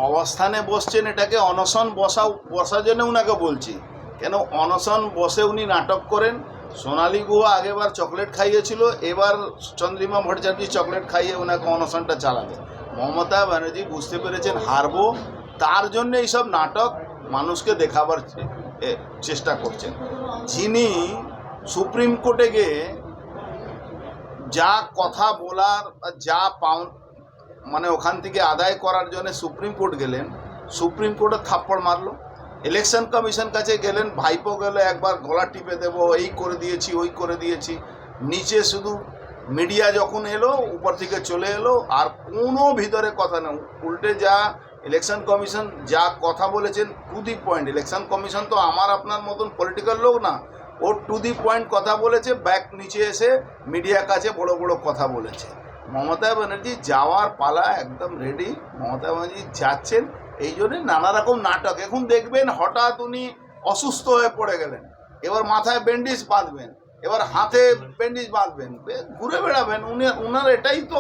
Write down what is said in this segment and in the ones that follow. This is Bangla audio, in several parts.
অবস্থানে বসছেন, এটাকে অনশন বসার জন্য উনাকে বলছি। কেন অনশন বসে উনি নাটক করেন? সোনালী গুহা আগেবার চকলেট খাইয়েছিল, এবার চন্দ্রিমা ভট্টাচার্য চকলেট খাইয়ে ওনাকে অনশনটা চালাবে। মমতা ব্যানার্জি বুঝতে পেরেছেন হারবো, তার জন্য এইসব নাটক মানুষকে দেখাবার চেষ্টা করছেন। যিনি সুপ্রিম কোর্টে গিয়ে যা কথা বলার যা মানে ওখান থেকে আদায় করার জন্য সুপ্রিম কোর্ট গেলেন, সুপ্রিম কোর্টে থাপ্পড় মারলো। ইলেকশন কমিশন কাছে গেলেন, ভাইপো গেলে একবার গলা টিপে দেবো, এই করে দিয়েছি ওই করে দিয়েছি। নিচে শুধু মিডিয়া যখন এলো উপর থেকে চলে এলো, আর কোনো ভিতরে কথা নেই। উল্টে যা ইলেকশন কমিশন যা কথা বলেছেন to the point. Election commission তো আমার আপনার মতন পলিটিক্যাল লোক না, ও টু দি পয়েন্ট কথা বলেছে। ব্যাক নিচে এসে মিডিয়ার কাছে বড় বড় কথা বলেছে। মমতা ব্যানার্জি যাওয়ার পালা একদম রেডি। মমতা ব্যানার্জি যাচ্ছেন, এই জন্যে নানা রকম নাটক। এখন দেখবেন হঠাৎ উনি অসুস্থ হয়ে পড়ে গেলেন, এবার মাথায় ব্যান্ডেজ বাঁধবেন, এবার হাতে ব্যান্ডেজ বাঁধবেন, ঘুরে বেড়াবেন। উনার এটাই তো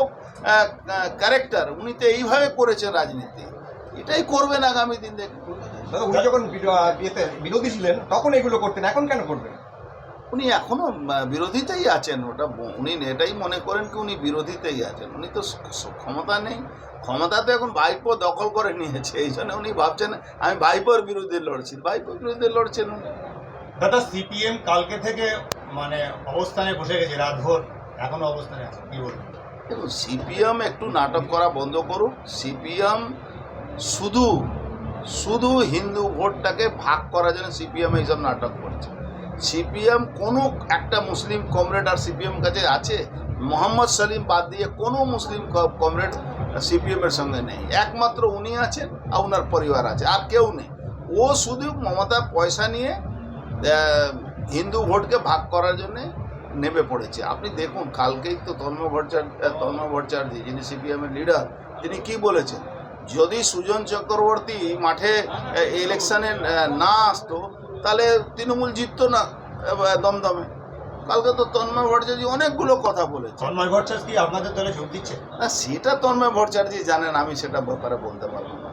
ক্যারেক্টার। উনি তো এইভাবে করেছেন রাজনীতি, এটাই করবেন আগামী দিন। দেখুন উনি যখন বিরোধী ছিলেন তখন এগুলো করতেন, এখন কেন করবেন? উনি এখনও বিরোধিতেই আছেন। ওটা উনি এটাই মনে করেন কি উনি বিরোধিতেই আছেন। উনি তো ক্ষমতা নেই, ক্ষমতা তো এখন ভাইপো দখল করে নিয়েছে। এই জন্য উনি ভাবছেন আমি ভাইপোর বিরুদ্ধে লড়ছি। ভাইপোর বিরুদ্ধে লড়ছেন উনি। দাদা, সিপিএম কালকে থেকে মানে অবস্থানে বসে গেছে, রাতভর এখনো অবস্থানে আছে, কি বলবেন? দেখুন, সিপিএম একটু নাটক করা বন্ধ করুক। সিপিএম শুধু হিন্দু ভোটটাকে ভাগ করার জন্য সিপিএম এইসব নাটক করছে। সিপিএম কোনো একটা মুসলিম কমরেড আর সিপিএম কাছে আছে? মোহাম্মদ সালিম বাদ দিয়ে কোনো মুসলিম কমরেড সিপিএমের সঙ্গে নেই। একমাত্র উনি আছেন আর ওনার পরিবার আছে, আর কেউ নেই। ও শুধু মমতা পয়সা নিয়ে হিন্দু ভোটকে ভাগ করার জন্যে নেমে পড়েছে। আপনি দেখুন, কালকেই তো তন্ময় ভট্টাচার্য যিনি সিপিএমের লিডার, তিনি কি বলেছেন? যদি সুজন চক্রবর্তী মাঠে ইলেকশনে না আসতো তাহলে তৃণমূল জিততো না দমদমে। কালকে তো তন্ময় ভট্টাচার্য অনেকগুলো কথা বলেছে। তন্ময় ভট্টাচার্য কি আপনাদের দলে যোগ দিচ্ছে? না, সেটা তন্ময় ভট্টাচার্য জানেন, আমি সেটা ব্যাপারে বলতে পারবো না।